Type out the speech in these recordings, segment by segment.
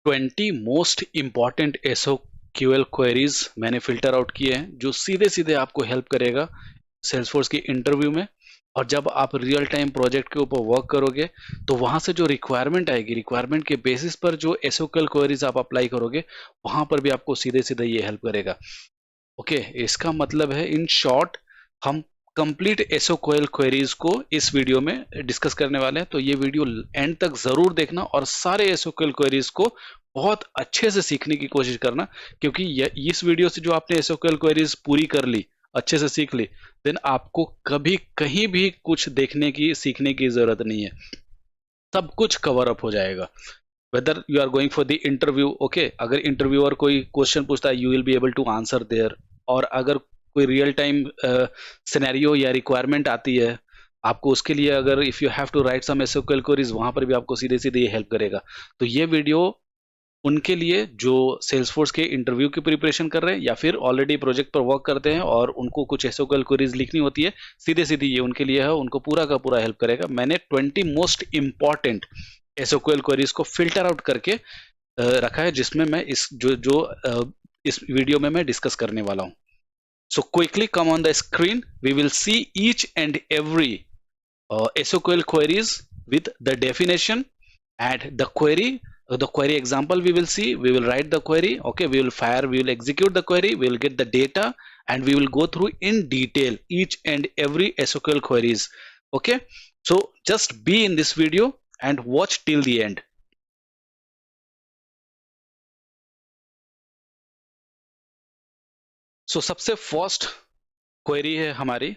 20 most important एसओक्यूएल queries मैंने filter out किए हैं जो सीधे सीधे आपको हेल्प करेगा सेल्सफोर्स की इंटरव्यू में। और जब आप रियल टाइम प्रोजेक्ट के ऊपर वर्क करोगे तो वहां से जो रिक्वायरमेंट आएगी, रिक्वायरमेंट के बेसिस पर जो एसओक्यूएल क्वेरीज आप अप्लाई करोगे वहां पर भी आपको सीधे सीधे ये हेल्प करेगा। ओके, इसका मतलब है इन शॉर्ट हम कंप्लीट एसओक्यूएल क्वेरीज को इस वीडियो में डिस्कस करने वाले हैं। तो ये वीडियो एंड तक जरूर देखना और सारे एसओक्यूएल क्वेरीज को बहुत अच्छे से सीखने की कोशिश करना, क्योंकि इस वीडियो से जो आपने एसओक्यूएल क्वेरीज पूरी कर ली, अच्छे से सीख ली, देन आपको कभी कहीं भी कुछ देखने की सीखने की जरूरत नहीं है, सब कुछ कवर अप हो जाएगा। Whether you are going for the interview, okay, अगर इंटरव्यूअर कोई क्वेश्चन पूछता है you will be able to answer there. और अगर कोई रियल टाइम सिनेरियो या रिक्वायरमेंट आती है आपको, उसके लिए अगर if you have to write some SQL queries, वहां पर भी आपको सीधे सीधे ये हेल्प करेगा। तो ये वीडियो उनके लिए जो सेल्सफोर्स के इंटरव्यू की प्रिपरेशन कर रहे हैं या फिर ऑलरेडी प्रोजेक्ट पर वर्क करते हैं और उनको कुछ एसक्यूएल क्वेरीज लिखनी होती है, सीधे सीधे ये उनके लिए है, उनको पूरा का पूरा हेल्प करेगा। मैंने 20 मोस्ट इंपॉर्टेंट एसक्यूएल क्वेरीज को फिल्टर आउट करके रखा है, जिसमें मैं इस वीडियो में मैं डिस्कस करने वाला हूं। So quickly come on the screen, we will see each and every SQL queries with the definition and the query example. We will see, we will write the query, okay, we will execute the query, we will get the data, and we will go through in detail each and every SQL queries. Okay, so just be in this video and watch till the end. So सबसे first query है हमारी,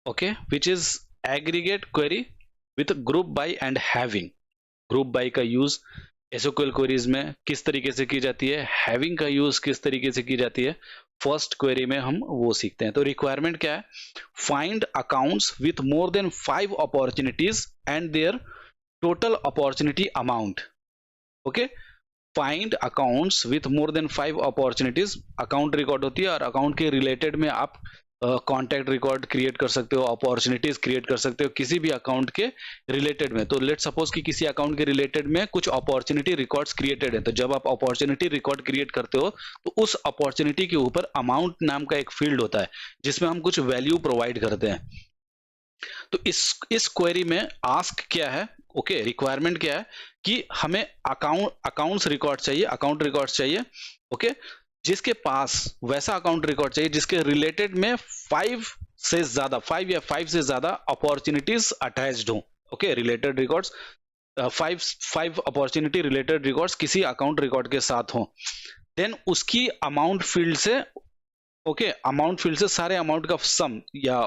okay, which is aggregate query with group by and having. Group by का use SQL queries में किस तरीके से की जाती है, हैविंग का यूज किस तरीके से की जाती है, फर्स्ट क्वेरी में हम वो सीखते हैं। तो रिक्वायरमेंट क्या है, find accounts with more than 5 opportunities and their total opportunity amount. Okay, find accounts with more than 5 opportunities, account record होती है और अकाउंट के रिलेटेड में आप कॉन्टैक्ट रिकॉर्ड क्रिएट कर सकते हो, अपॉर्चुनिटीज क्रिएट कर सकते हो किसी भी अकाउंट के रिलेटेड में। तो लेट सपोज कि किसी अकाउंट के रिलेटेड में कुछ अपॉर्चुनिटी रिकॉर्ड्स क्रिएटेड है, तो जब आप अपॉर्चुनिटी रिकॉर्ड क्रिएट करते हो तो उस अपॉर्चुनिटी के ऊपर अमाउंट नाम का एक फील्ड होता है जिसमें हम कुछ वैल्यू प्रोवाइड करते हैं। तो इस क्वेरी में आस्क क्या है, ओके, रिक्वायरमेंट क्या है कि हमें अकाउंट्स रिकॉर्ड चाहिए, अकाउंट रिकॉर्ड चाहिए, ओके, जिसके पास वैसा अकाउंट रिकॉर्ड चाहिए जिसके रिलेटेड में 5 या 5 से ज्यादा अपॉर्चुनिटीज अटैच्ड हो। Okay, related records, 5 opportunity related records किसी अकाउंट रिकॉर्ड के साथ हो। देन उसकी अमाउंट फील्ड से, ओके, अमाउंट फील्ड से सारे अमाउंट का सम या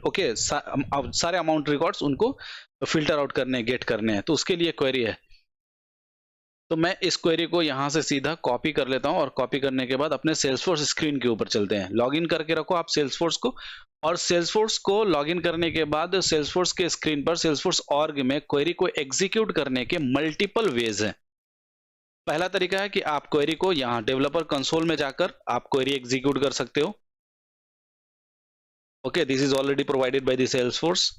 ओके सारे अमाउंट रिकॉर्ड्स उनको फिल्टर आउट करने, गेट करने हैं। तो उसके लिए क्वेरी है। तो मैं इस क्वेरी को यहां से सीधा कॉपी कर लेता हूं और कॉपी करने के बाद अपने सेल्सफोर्स स्क्रीन के ऊपर चलते हैं। लॉगिन करके रखो आप सेल्सफोर्स को, और सेल्सफोर्स को लॉगिन करने के बाद सेल्सफोर्स के स्क्रीन पर सेल्सफोर्स ऑर्ग में क्वेरी को एग्जीक्यूट करने के मल्टीपल वेज हैं। पहला तरीका है कि आप क्वेरी को यहां डेवलपर कंसोल में जाकर आप क्वेरी एग्जीक्यूट कर सकते हो। Okay, this is already provided by the Salesforce.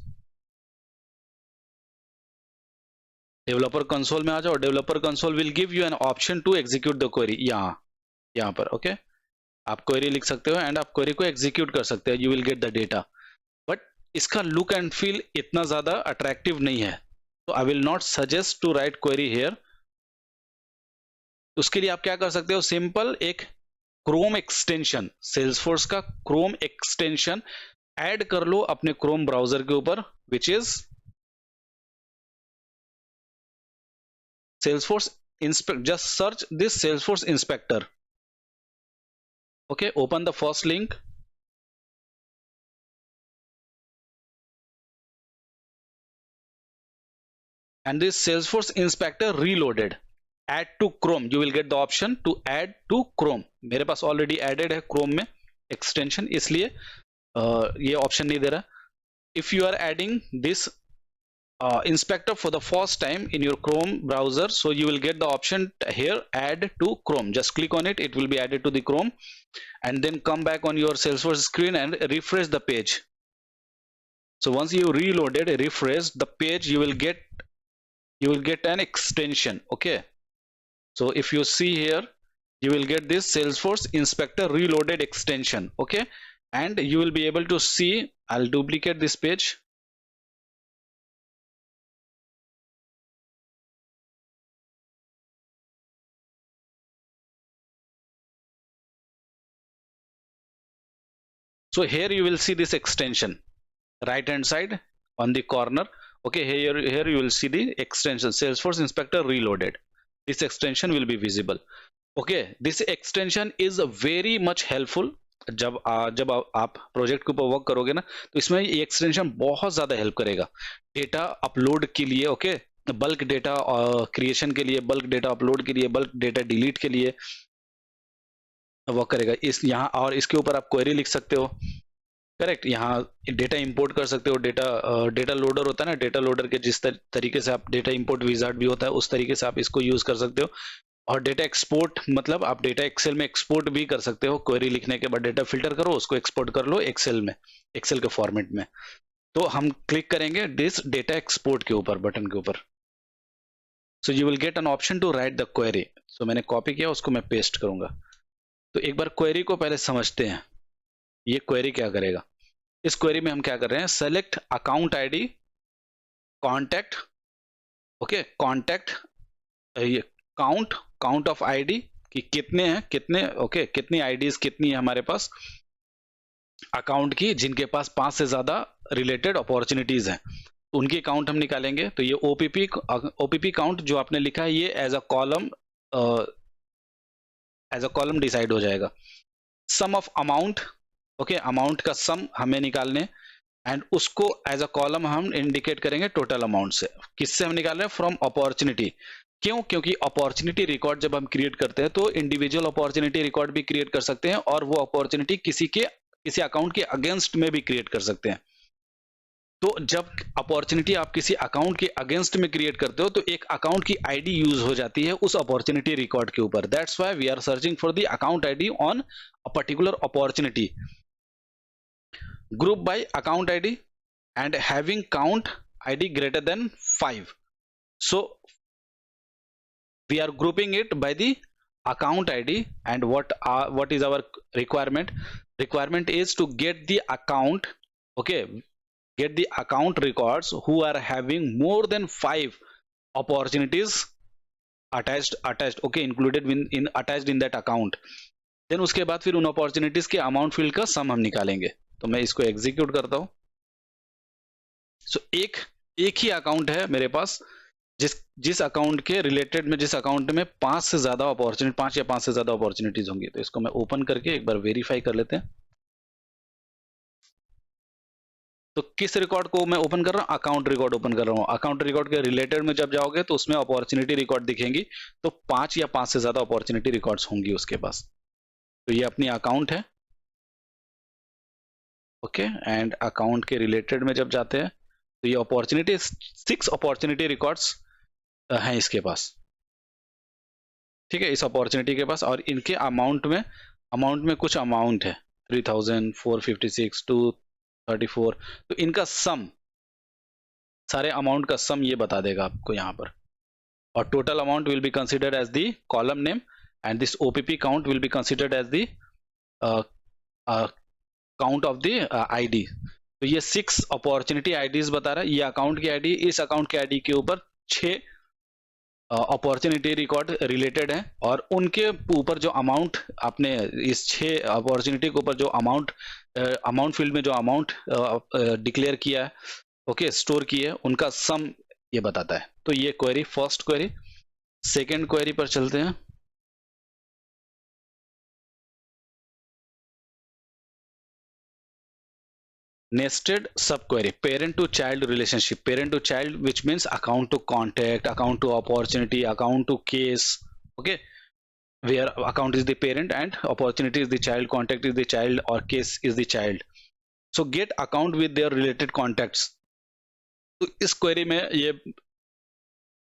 Developer console में आ जाओ, developer console will give you an option to execute the query. यहाँ पर ओके, आप क्वेरी लिख सकते हो एंड आप क्वेरी को एग्जीक्यूट कर सकते हो, you will get the data. But इसका लुक एंड फील इतना ज्यादा अट्रैक्टिव नहीं है, तो I will not suggest to write query here. उसके लिए आप क्या कर सकते हो, सिंपल एक क्रोम एक्सटेंशन, सेल्सफोर्स का क्रोम एक्सटेंशन ऐड कर लो अपने क्रोम ब्राउजर के ऊपर, which is Salesforce Inspect. Just search this Salesforce Inspector. Okay, open the first link. And this Salesforce Inspector reloaded. Add to Chrome. You will get the option to add to Chrome. मेरे पास already added है Chrome में extension, इसलिए ये option नहीं दे रहा. If you are adding this inspector for the first time in your Chrome browser, so you will get the option here, add to Chrome. Just click on it, it will be added to the Chrome, and then come back on your Salesforce screen and refresh the page. So once you reloaded, refresh the page, you will get an extension. Okay, So if you see here, you will get this Salesforce Inspector Reloaded extension. Okay, and you will be able to see, I'll duplicate this page. So here you will see this extension right hand side on the corner. Okay, here you will see the extension Salesforce Inspector Reloaded. This extension will be visible. Okay, this extension is very much helpful. जब आप project के ऊपर work करोगे ना, तो इसमें ये extension बहुत ज्यादा हेल्प करेगा डेटा अपलोड के लिए. ओके, बल्क डेटा क्रिएशन के लिए, बल्क डेटा अपलोड के लिए, बल्क डेटा डिलीट के लिए वर्क करेगा. इस यहाँ और इसके ऊपर आप क्वेरी लिख सकते हो. करेक्ट, यहाँ डेटा इंपोर्ट कर सकते हो. डेटा लोडर होता है ना, डेटा लोडर के जिस तरीके से आप डेटा इंपोर्ट विजार्ड भी होता है, उस तरीके से आप इसको यूज कर सकते हो. और डेटा एक्सपोर्ट मतलब आप डेटा एक्सेल में एक्सपोर्ट भी कर सकते हो. क्वेरी लिखने के बाद डेटा फिल्टर करो, उसको एक्सपोर्ट कर लो एक्सेल में, एक्सेल के फॉर्मेट में. तो हम क्लिक करेंगे दिस डेटा एक्सपोर्ट के ऊपर, बटन के ऊपर. So you will get an option to write the query. So मैंने कॉपी किया, उसको मैं पेस्ट करूंगा. तो एक बार क्वेरी को पहले समझते हैं. ये क्वेरी क्या करेगा? इस क्वेरी में हम क्या कर रहे हैं, select account ID, contact. Okay, contact, ये काउंट ऑफ आईडी कि कितने हैं, कितने. ओके, कितनी आईडीज कितनी है हमारे पास अकाउंट की, जिनके पास 5 से ज्यादा रिलेटेड अपॉर्चुनिटीज हैं, उनकी काउंट हम निकालेंगे. तो ये ओपीपी काउंट जो आपने लिखा है, ये एज अ कॉलम डिसाइड हो जाएगा. सम ऑफ अमाउंट, ओके, अमाउंट का सम हमें निकालने, एंड उसको एज अ कॉलम हम इंडिकेट करेंगे टोटल अमाउंट से. किससे हम निकाल रहे हैं? From opportunity. क्यों? क्योंकि अपॉर्चुनिटी रिकॉर्ड जब हम क्रिएट करते हैं तो इंडिविजुअल अपॉर्चुनिटी रिकॉर्ड भी क्रिएट कर सकते हैं, और वो अपॉर्चुनिटी किसी अकाउंट के अगेंस्ट में भी क्रिएट कर सकते हैं. तो जब अपॉर्चुनिटी आप किसी अकाउंट के अगेंस्ट में क्रिएट करते हो, तो एक अकाउंट की आईडी यूज हो जाती है उस अपॉर्चुनिटी रिकॉर्ड के ऊपर. That's why we are searching for the account ID on a particular opportunity. Group by account ID and having count ID greater than 5. So we are grouping it by the account ID. And what is our requirement? Requirement is to get the account, okay, get the account records who are having more than 5 opportunities attached, okay, included in attached in that account. Then उसके बाद फिर उन opportunities के amount field का सम हम निकालेंगे. तो मैं इसको एग्जीक्यूट करता हूं. सो एक ही अकाउंट है मेरे पास, जिस अकाउंट के रिलेटेड में, जिस अकाउंट में 5 से ज्यादा अपॉर्चुनिटी, 5 या 5 से ज्यादा अपॉर्चुनिटीज होंगी. तो इसको मैं ओपन करके एक बार वेरीफाई कर लेते हैं. तो किस रिकॉर्ड को मैं ओपन कर रहा हूं? अकाउंट रिकॉर्ड ओपन कर रहा हूं. अकाउंट रिकॉर्ड के रिलेटेड में जब जाओगे तो उसमें अपॉर्चुनिटी रिकॉर्ड दिखेंगी. तो 5 या 5 से ज्यादा अपॉर्चुनिटी रिकॉर्ड्स होंगी उसके पास. तो ये अपनी अकाउंट है. ओके, एंड अकाउंट के रिलेटेड में जब जाते हैं तो ये अपॉर्चुनिटी 6 अपॉर्चुनिटी रिकॉर्ड्स हैं इसके पास. ठीक है, इस अपॉर्चुनिटी के पास. और इनके अमाउंट में कुछ अमाउंट है 3000, 456, 234. तो इनका सम, सारे अमाउंट का सम ये बता देगा आपको यहाँ पर. और total amount will be considered as the column name, and this OPP count will be considered as the count of the ID. तो ये 6 अपॉर्चुनिटी आईडीज बता रहा है. ये अकाउंट की आईडी, इस अकाउंट की आईडी के ऊपर 6 अपॉर्चुनिटी रिकॉर्ड रिलेटेड है, और उनके ऊपर जो अमाउंट आपने इस 6 अपॉर्चुनिटी के ऊपर जो अमाउंट फील्ड में जो अमाउंट डिक्लेयर किया है, ओके, स्टोर की है, उनका सम ये बताता है. तो ये query, first query. Second query पर चलते हैं. Nested subquery, parent to child relationship. Parent to child, which means account to contact, account to opportunity, account to case. Okay, where account is the parent and opportunity is the child, contact is the child, or case is the child. So get account with their related contacts. तो इस query में ये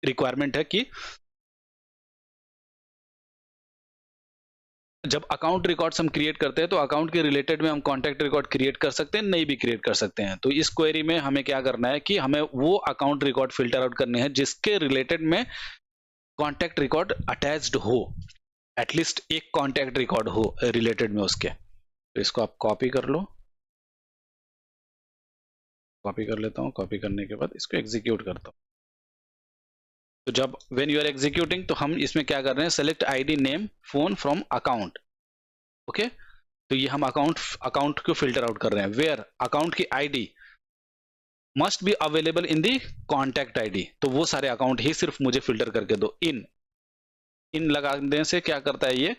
requirement है कि जब account records हम create करते हैं तो अकाउंट के रिलेटेड में हम कॉन्टैक्ट रिकॉर्ड क्रिएट कर सकते हैं, नहीं भी क्रिएट कर सकते हैं. तो इस क्वेरी में हमें क्या करना है कि हमें वो अकाउंट रिकॉर्ड फिल्टर आउट करने हैं जिसके रिलेटेड में कॉन्टैक्ट रिकॉर्ड अटैच्ड हो, एटलीस्ट एक कॉन्टैक्ट रिकॉर्ड हो रिलेटेड में उसके। तो इसको आप कॉपी कर लो, कॉपी कर लेता हूँ, कॉपी करने के बाद इसको एग्जीक्यूट करता हूँ। तो जब व्हेन यू आर एग्जीक्यूटिंग तो हम इसमें क्या कर रहे हैं, select ID name phone from account. Okay, तो ये हम अकाउंट को फिल्टर आउट कर रहे हैं, वेयर अकाउंट की ID must be available in the contact ID. तो वो सारे अकाउंट ही सिर्फ मुझे फिल्टर करके दो। इन लगाने से क्या करता है ये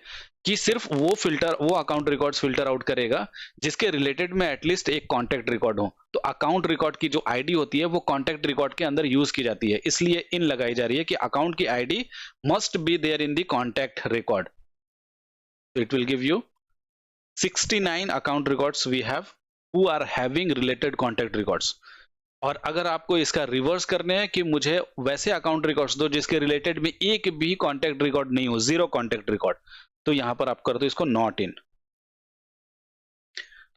कि सिर्फ वो अकाउंट रिकॉर्ड्स फिल्टर आउट करेगा जिसके रिलेटेड में एटलीस्ट एक कॉन्टैक्ट रिकॉर्ड हो। तो अकाउंट रिकॉर्ड की जो आईडी होती है वो कॉन्टैक्ट रिकॉर्ड के अंदर यूज की जाती है, इसलिए इन लगाई जा रही है कि अकाउंट की ID must be there in the contact record. It will give you 69 account records we have who are having related contact records. और अगर आपको इसका रिवर्स करने हैं कि मुझे वैसे अकाउंट रिकॉर्ड्स दो जिसके रिलेटेड में एक भी कॉन्टैक्ट रिकॉर्ड नहीं हो, जीरो कॉन्टैक्ट रिकॉर्ड, तो यहां पर आप कर दो इसको नॉट इन।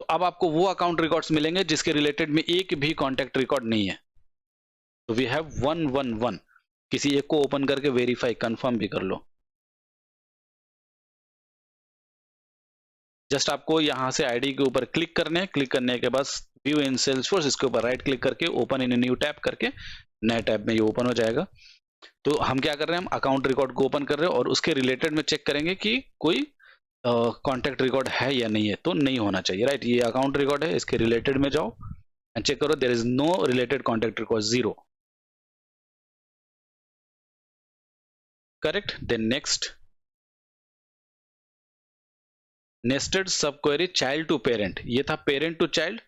तो अब आपको वो अकाउंट रिकॉर्ड्स मिलेंगे जिसके रिलेटेड में एक भी कॉन्टैक्ट रिकॉर्ड नहीं है। तो वी हैव 111। किसी एक को ओपन करके वेरीफाई कंफर्म भी कर लो। जस्ट आपको यहां से आईडी के ऊपर क्लिक करने हैं, क्लिक करने के बाद व्यू इन सेल्सफोर्स, इसके ऊपर राइट क्लिक करके ओपन इन न्यू टैब करके नए टैब में ये ओपन हो जाएगा। तो हम क्या कर रहे हैं, हम अकाउंट रिकॉर्ड को ओपन कर रहे हैं और उसके रिलेटेड में चेक करेंगे कि कोई कॉन्टैक्ट रिकॉर्ड है या नहीं है। तो नहीं होना चाहिए, राइट। ये अकाउंट रिकॉर्ड है, इसके रिलेटेड में जाओ एंड चेक करो, there is no related contact record, zero. Correct. Then next, nested subquery child to parent, ये था पेरेंट टू चाइल्ड।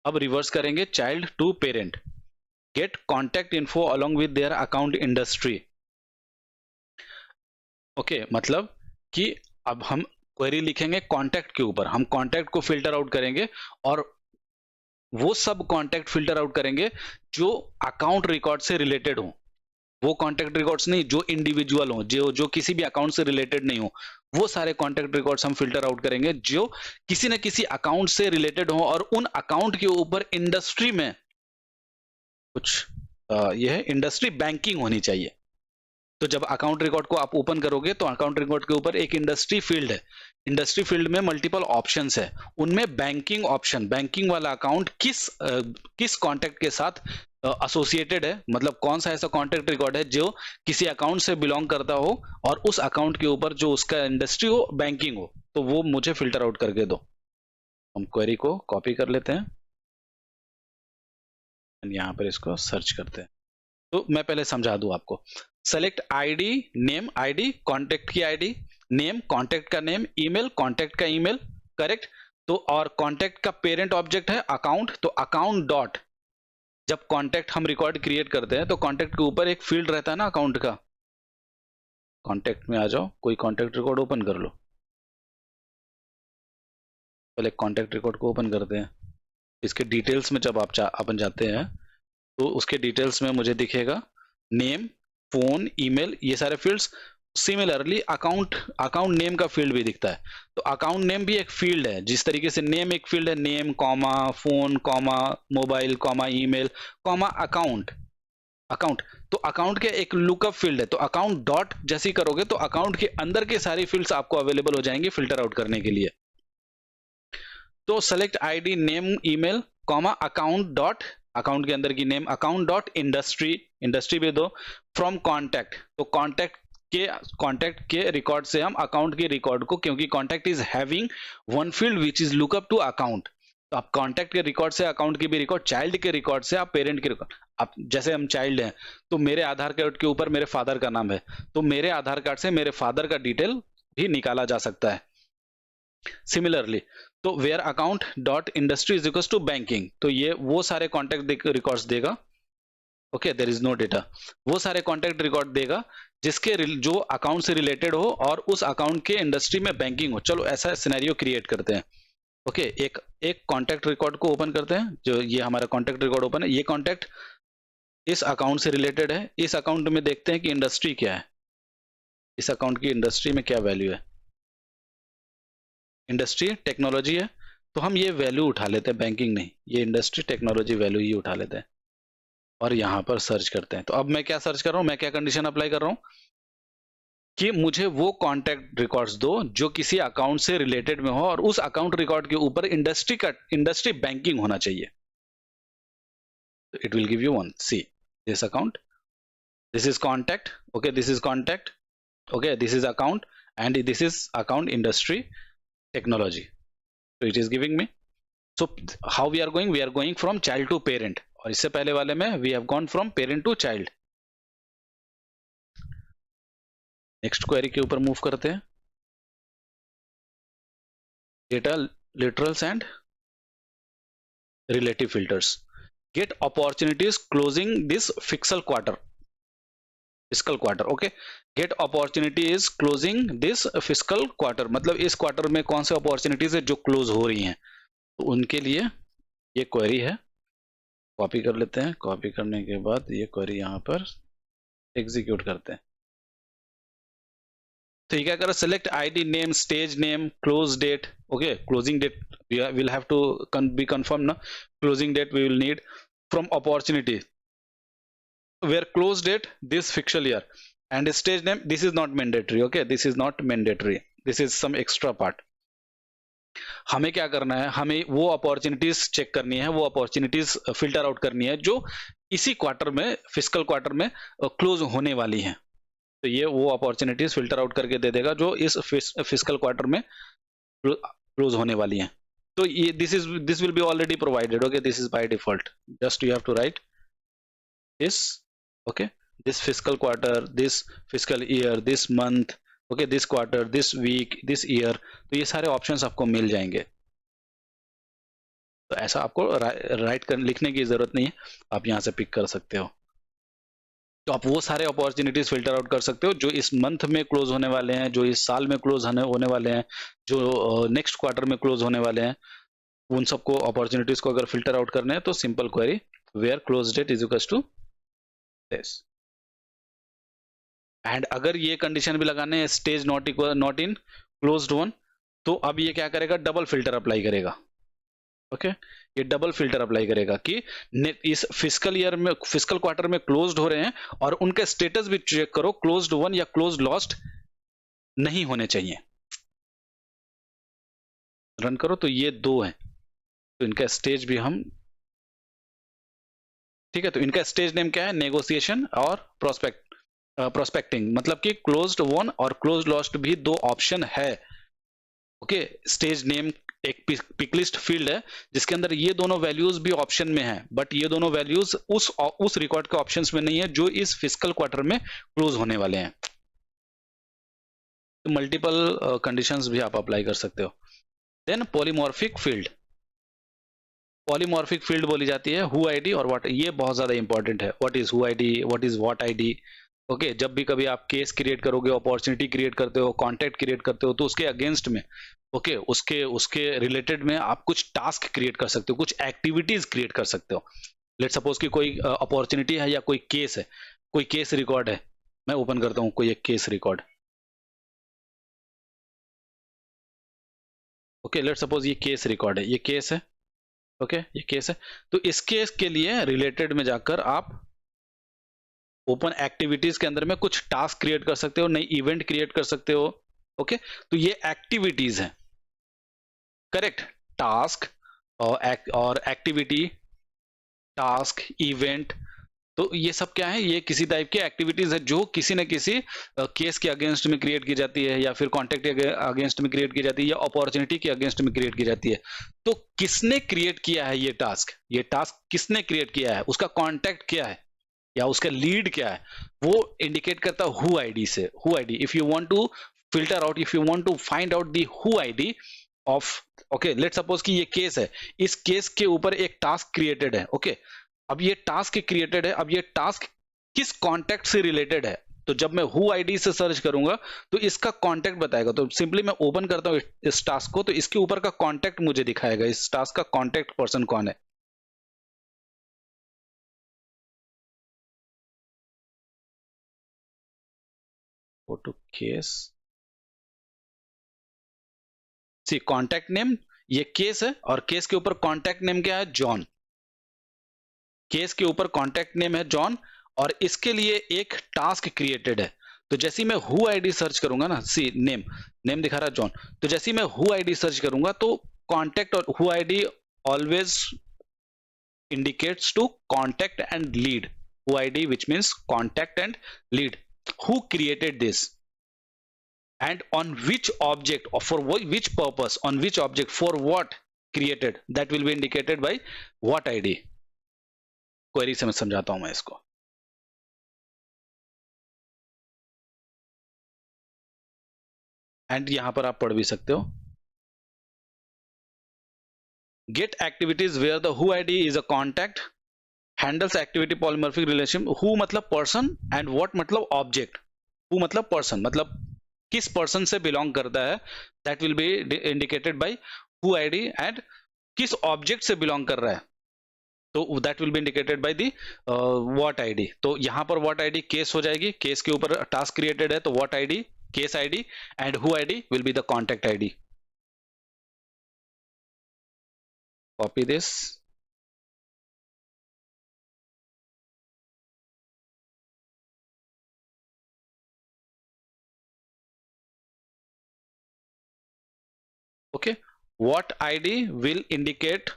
अब रिवर्स करेंगे child to parent. Get contact info along with their account industry. Okay, मतलब कि अब हम query लिखेंगे contact के ऊपर, हम कॉन्टैक्ट को फिल्टर आउट करेंगे और वो सब कॉन्टैक्ट फिल्टर आउट करेंगे जो अकाउंट रिकॉर्ड से रिलेटेड हो। वो कॉन्टैक्ट रिकॉर्ड्स नहीं जो इंडिविजुअल हो, जो किसी भी अकाउंट से रिलेटेड नहीं हो, वो सारे कॉन्टैक्ट रिकॉर्ड्स हम फिल्टर आउट करेंगे जो किसी न किसी अकाउंट से रिलेटेड हो और उन अकाउंट के ऊपर इंडस्ट्री में कुछ यह है इंडस्ट्री बैंकिंग होनी चाहिए। तो जब अकाउंट रिकॉर्ड को आप ओपन करोगे तो अकाउंट रिकॉर्ड के ऊपर एक इंडस्ट्री फील्ड है, इंडस्ट्री फील्ड में मल्टीपल ऑप्शंस है, उनमें बैंकिंग ऑप्शन, बैंकिंग वाला अकाउंट किस कॉन्टैक्ट के साथ एसोसिएटेड है, मतलब कौन सा ऐसा कॉन्टैक्ट रिकॉर्ड है जो किसी अकाउंट से बिलोंग करता हो और उस अकाउंट के ऊपर जो उसका इंडस्ट्री हो, बैंकिंग हो, तो वो मुझे फिल्टर आउट करके दो। हम क्वेरी को कॉपी कर लेते हैं, यहां पर इसको सर्च करते हैं। तो मैं पहले समझा दूं आपको, select ID name, ID contact की आईडी, नेम कॉन्टैक्ट का नेम, ईमेल कॉन्टैक्ट का ईमेल, करेक्ट। तो और कॉन्टैक्ट का पेरेंट ऑब्जेक्ट है अकाउंट, तो अकाउंट डॉट, जब कॉन्टैक्ट हम रिकॉर्ड क्रिएट करते हैं तो कॉन्टैक्ट के ऊपर एक फील्ड रहता है ना अकाउंट का। कॉन्टैक्ट में आ जाओ, कोई कॉन्टैक्ट रिकॉर्ड ओपन कर लो, पहले कॉन्टैक्ट रिकॉर्ड को ओपन करते हैं। इसके डिटेल्स में जब आप अपन जाते हैं तो उसके डिटेल्स में मुझे दिखेगा नेम, फोन, ईमेल, ये सारे फील्ड्स। सिमिलरली अकाउंट नेम का फील्ड भी दिखता है। तो अकाउंट नेम भी एक फील्ड है, जिस तरीके से नेम एक फील्ड है, name comma phone comma mobile comma email comma account, तो अकाउंट के एक लुकअप फील्ड है। तो अकाउंट डॉट जैसे करोगे तो अकाउंट के अंदर के सारी फील्ड्स आपको अवेलेबल हो जाएंगे फिल्टर आउट करने के लिए। तो select ID name email comma account dot, account के अंदर की name account dot industry, industry भी दो, फ्रॉम कॉन्टैक्ट, तो कॉन्टैक्ट के रिकॉर्ड से हम अकाउंट के रिकॉर्ड को, क्योंकि contact is having one field which is lookup to account, तो आप कॉन्टैक्ट के रिकॉर्ड से अकाउंट के भी रिकॉर्ड, चाइल्ड के रिकॉर्ड से आप पेरेंट के रिकॉर्ड, आप जैसे हम चाइल्ड हैं तो मेरे आधार कार्ड के ऊपर मेरे फादर का नाम है, तो मेरे आधार कार्ड से मेरे फादर का डिटेल भी निकाला जा सकता है। सिमिलरली तो where account dot industry is equals to banking, तो ये वो सारे कॉन्टैक्ट रिकॉर्ड्स देगा। Okay, there is no data, वो सारे कॉन्टैक्ट रिकॉर्ड देगा जिसके जो अकाउंट से रिलेटेड हो और उस अकाउंट के इंडस्ट्री में बैंकिंग हो। चलो ऐसा सिनेरियो क्रिएट करते हैं। ओके, एक कॉन्टैक्ट रिकॉर्ड को ओपन करते हैं, जो ये हमारा कॉन्टैक्ट रिकॉर्ड ओपन है, ये कॉन्टैक्ट इस अकाउंट से रिलेटेड है। इस अकाउंट में देखते हैं कि इंडस्ट्री क्या है, इस अकाउंट की इंडस्ट्री में क्या वैल्यू है। इंडस्ट्री टेक्नोलॉजी है, तो हम ये वैल्यू उठा लेते हैं, बैंकिंग नहीं, ये इंडस्ट्री टेक्नोलॉजी वैल्यू ही उठा लेते हैं और यहाँ पर सर्च करते हैं। तो अब मैं क्या सर्च कर रहा हूँ, मैं क्या कंडीशन अप्लाई कर रहा हूँ, कि मुझे वो कॉन्टैक्ट रिकॉर्ड्स दो जो किसी अकाउंट से रिलेटेड में हो और उस अकाउंट रिकॉर्ड के ऊपर इंडस्ट्री बैंकिंग होना चाहिए. It will give you one. See this account, this is contact, okay, this is contact, okay, this is account, and this is account industry technology. So it is giving me. So how we are going from child to parent, और इससे पहले वाले में we have gone from parent to child. Next query के ऊपर move करते हैं. Data literals and relative filters. Get opportunities closing this fiscal quarter. Okay, get opportunities closing this fiscal quarter, मतलब इस क्वार्टर में कौन से अपॉर्चुनिटीज है जो क्लोज हो रही हैं, तो उनके लिए ये क्वेरी है. कॉपी कर लेते हैं. कॉपी करने के बाद ये क्वेरी यहाँ पर एग्जीक्यूट करते हैं. तो ये क्या करो, select ID, name, stage name, close date. Okay, closing date will have to be confirm ना. Closing date we will need from opportunity, where close date this fiscal year, and stage name this is not mandatory. Okay, this is not mandatory, this is some extra part. हमें क्या करना है, हमें वो opportunities check करनी है, वो opportunities filter out करनी है जो इसी क्वार्टर में, फिस्कल क्वार्टर में क्लोज होने वाली हैं. तो ये वो अपॉर्चुनिटीज फिल्टर आउट करके दे देगा जो इस फिस्कल क्वार्टर में क्लोज होने वाली हैं. So this will be already provided. Okay, this is by default. Just you have to write this. Okay, this fiscal quarter, this fiscal year, this month. Okay, this quarter, this week, this year. तो ये सारे options आपको मिल जाएंगे. तो ऐसा आपको लिखने की जरूरत नहीं है, आप यहाँ से पिक कर सकते हो. तो आप वो सारे अपॉर्चुनिटीज फिल्टर आउट कर सकते हो जो इस मंथ में क्लोज होने वाले हैं, जो इस साल में क्लोज होने वाले हैं, जो नेक्स्ट क्वार्टर में क्लोज होने वाले हैं. उन सबको अपॉर्चुनिटीज को अगर फिल्टर आउट करने हैं तो simple query where close date is equal to this. And अगर ये कंडीशन भी लगाने हैं stage not in closed one, तो अब ये क्या करेगा, डबल फिल्टर अप्लाई करेगा. ओके, ये डबल फिल्टर अप्लाई करेगा कि इस फिस्कल ईयर में, फिस्कल क्वार्टर में क्लोज्ड हो रहे हैं और उनके स्टेटस भी चेक करो, क्लोज्ड वन या क्लोज्ड लॉस्ट नहीं होने चाहिए. रन करो तो ये दो हैं, तो इनका स्टेज भी हम, ठीक है, तो इनका स्टेज नेम क्या है, नेगोशिएशन और प्रोस्पेक्टिंग, मतलब कि क्लोज्ड वन और क्लोज्ड लॉस्ट भी दो ऑप्शन है. ओके, स्टेज नेम एक पिक लिस्ट फील्ड है जिसके अंदर ये दोनों वैल्यूज भी ऑप्शन में है, बट ये दोनों वैल्यूज उस रिकॉर्ड के ऑप्शंस में नहीं है जो इस फिस्कल क्वार्टर में क्लोज होने वाले हैं. तो मल्टीपल कंडीशंस भी आप अप्लाई कर सकते हो. Then polymorphic field. Polymorphic field बोली जाती है हु आईडी और व्हाट. ये बहुत ज्यादा इंपॉर्टेंट है. What is who ID, what is what ID. Okay, जब भी कभी आप केस क्रिएट करोगे, अपॉर्चुनिटी क्रिएट करते हो, कॉन्टैक्ट क्रिएट करते हो, तो उसके अगेंस्ट में, ओके, उसके रिलेटेड में आप कुछ टास्क क्रिएट कर सकते हो, कुछ एक्टिविटीज क्रिएट कर सकते हो. लेट सपोज कि कोई अपॉर्चुनिटी है या कोई केस है, कोई केस रिकॉर्ड है. मैं ओपन करता हूं कोई एक case record. Okay, let suppose ये केस रिकॉर्ड है, ये केस है. ओके, ये केस है. तो इस केस के लिए रिलेटेड में जाकर आप ओपन एक्टिविटीज के अंदर में कुछ टास्क क्रिएट कर सकते हो, नई इवेंट क्रिएट कर सकते हो. ओके, तो ये एक्टिविटीज हैं. करेक्ट, टास्क और एक्टिविटी, टास्क, इवेंट, तो ये सब क्या है, ये किसी टाइप की एक्टिविटीज है जो किसी न किसी केस के अगेंस्ट में क्रिएट की जाती है, या फिर कॉन्टेक्ट के अगेंस्ट में क्रिएट की जाती है, या अपॉर्चुनिटी के अगेंस्ट में क्रिएट की जाती है. तो किसने क्रिएट किया है ये टास्क किसने क्रिएट किया है, उसका कॉन्टेक्ट क्या है या उसका लीड क्या है, वो इंडिकेट करता है हु आईडी से. Who ID, if you want to filter out, if you want to find out the who ID of, okay, let suppose कि ये केस है, इस केस के ऊपर एक टास्क क्रिएटेड है. ओके, अब ये टास्क क्रिएटेड है, अब ये टास्क किस कॉन्टेक्ट से रिलेटेड है, तो जब मैं हु आईडी से सर्च करूंगा तो इसका कॉन्टेक्ट बताएगा. तो सिंपली मैं ओपन करता हूं इस टास्क को, तो इसके ऊपर का कॉन्टेक्ट मुझे दिखाएगा, इस टास्क का कॉन्टेक्ट पर्सन कौन है. Go to case, see contact name, ये केस है और केस के ऊपर कॉन्टेक्ट नेम क्या है, जॉन. केस के ऊपर कॉन्टेक्ट नेम है जॉन और इसके लिए एक टास्क क्रिएटेड है. तो जैसे ही मैं हु आईडी सर्च करूंगा ना, सी नेम, नेम दिखा रहा है जॉन, तो जैसे ही मैं हु आईडी सर्च करूंगा तो कॉन्टेक्ट और who ID always indicates to contact and lead. Who ID, which means contact and lead. Who created this? And on which object or for which purpose, on which object, for what created, that will be indicated by what ID. Query से मैं समझाता हूं मैं इसको. And यहां पर आप पढ़ भी सकते हो. Get activities where the who ID is a contact, handles activity polymorphic relation. Who मतलब person and what मतलब object. Who मतलब person, मतलब किस पर्सन से बिलोंग करता है, that will be indicated by who ID. And किस ऑब्जेक्ट से बिलोंग कर रहा है, तो that will be indicated by the what ID. तो यहां पर व्हाट आईडी केस हो जाएगी, केस के ऊपर टास्क क्रिएटेड है, तो what ID case ID and who ID will be the contact ID. Copy this. Okay, what ID will indicate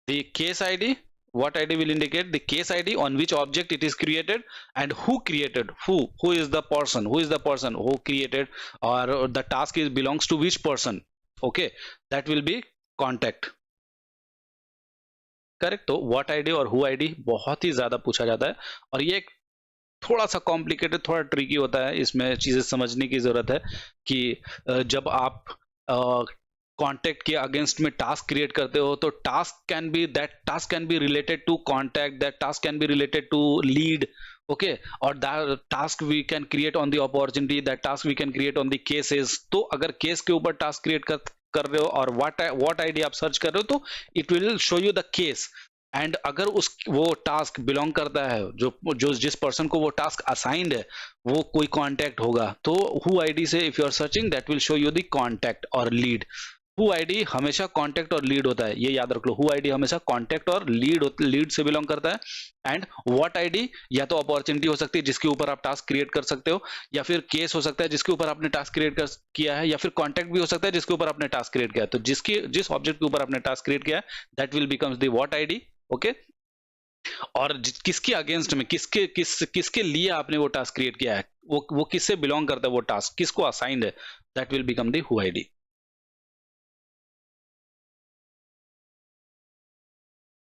the case ID. What ID will indicate the case ID on which object it is created, and who created, who is the person, who created, or the task is belongs to which person. Okay, that will be contact. Correct. तो what ID और who ID बहुत ही ज्यादा पूछा जाता है, और ये एक थोड़ा सा कॉम्प्लिकेटेड, थोड़ा ट्रिकी होता है. इसमें चीजें समझने की जरूरत है कि जब आप कॉन्टेक्ट के अगेंस्ट में टास्क क्रिएट करते हो, तो task can be related to contact, that task can be related to lead. Okay, और that task we can create on the opportunity, that task we can create on the cases. तो अगर case के ऊपर task create कर रहे हो और what ID आप सर्च कर रहे हो, तो it will show you the case. And अगर उस वो टास्क बिलोंग करता है, जो जो जिस पर्सन को वो टास्क असाइंड है, वो कोई कांटेक्ट होगा, तो हु आईडी से if you are searching, that will show you the contact और लीड. हु आईडी हमेशा कांटेक्ट और लीड होता है, ये याद रख लो. हु आईडी हमेशा कांटेक्ट और लीड से बिलोंग करता है. एंड व्हाट आईडी या तो अपॉर्चुनिटी हो सकती है जिसके ऊपर आप टास्क क्रिएट कर सकते हो, या फिर केस हो सकता है जिसके ऊपर आपने टास्क क्रिएट किया है, या फिर कॉन्टेक्ट भी हो सकता है जिसके ऊपर आपने टास्क क्रिएट किया है. तो जिस ऑब्जेक्ट के ऊपर आपने टास्क क्रिएट किया है, that will becomes the what ID. Okay, और किसके अगेंस्ट में, किसके लिए आपने वो टास्क क्रिएट किया है, वो किससे बिलोंग करता है, वो टास्क किसको असाइंड है, that will become the who ID.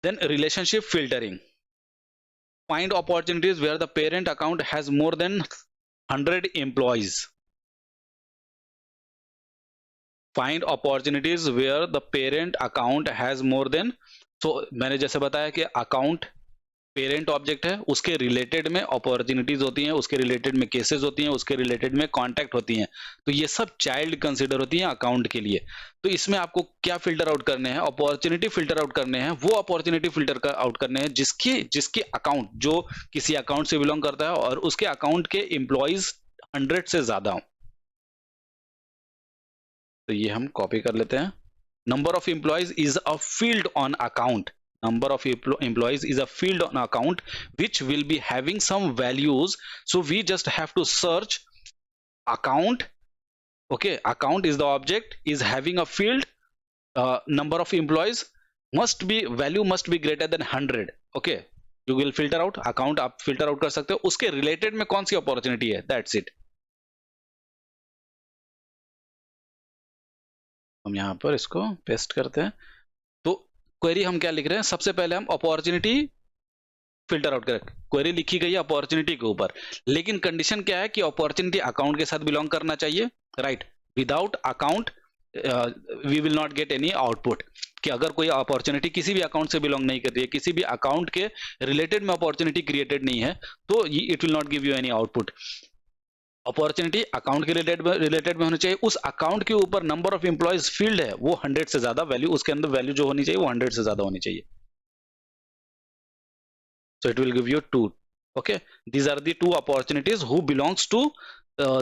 Then relationship filtering. Find opportunities where the parent account has more than 100 employees. Find opportunities where the parent account has more than, so मैंने जैसे बताया कि account parent object है, उसके related में opportunities होती हैं, उसके रिलेटेड में केसेस होती हैं, उसके रिलेटेड में कॉन्टैक्ट होती हैं. तो ये सब चाइल्ड कंसिडर होती हैं अकाउंट के लिए. तो इसमें आपको क्या फिल्टर आउट करने हैं, अपॉर्चुनिटी फिल्टर आउट करने हैं. वो अपॉर्चुनिटी फिल्टर आउट करने हैं जिसके अकाउंट, जो किसी अकाउंट से बिलोंग करता है और उसके अकाउंट के एम्प्लॉयज 100 से ज्यादा हो. तो ये हम कॉपी कर लेते हैं. Number of employees is a field on account. Number of employees is a field on account which will be having some values, so we just have to search account. Okay, account is the object, is having a field, number of employees value must be greater than 100. Okay, you will filter out account, आप filter out कर सकते हो, उसके related में कौन सी opportunity है, that's it. हम यहाँ पर इसको पेस्ट करते हैं. तो क्वेरी हम क्या लिख रहे हैं, सबसे पहले हम अपॉर्चुनिटी फिल्टर आउट करें. क्वेरी लिखी गई है अपॉर्चुनिटी के ऊपर, लेकिन कंडीशन क्या है कि अपॉर्चुनिटी अकाउंट के साथ बिलोंग करना चाहिए, right. Without account we will not get any output. कि अगर कोई अपॉर्चुनिटी किसी भी अकाउंट से बिलोंग नहीं कर रही है, किसी भी अकाउंट के रिलेटेड में अपॉर्चुनिटी क्रिएटेड नहीं है, तो it will not give you any output. Opportunity account के रिलेटेड में होनी चाहिए. उस अकाउंट के ऊपर नंबर ऑफ एम्प्लॉयज फील्ड है, वो 100 से ज्यादा वैल्यू, उसके अंदर वैल्यू जो होनी चाहिए वो 100 से ज्यादा होनी चाहिए. So it will give you 2. Okay, these are the 2 opportunities who belongs to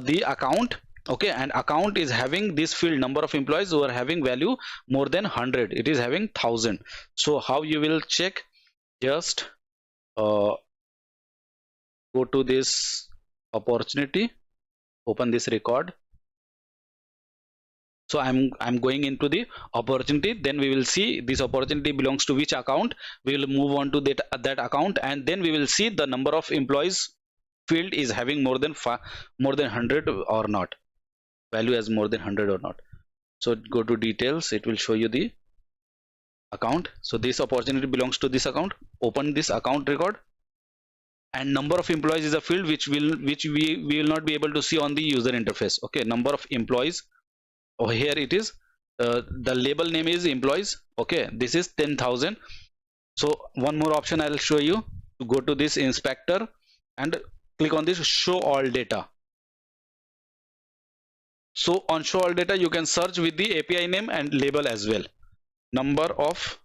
the account. Okay, and account is having this field, number of employees who are having value more than 100, it is having 1000. So how you will check, just go to this opportunity open this record. So I'm going into the opportunity, then we will see this opportunity belongs to which account. We will move on to that account, and then we will see the number of employees field is having more than 100 or not, value as more than 100 or not. So go to details, it will show you the account. So this opportunity belongs to this account. Open this account record, and number of employees is a field which we will not be able to see on the user interface. Okay, number of employees, over here it is, the label name is employees. Okay, this is 10,000. So one more option I'll show you. To go to this inspector and click on this show all data. So on show all data you can search with the API name and label as well. Number of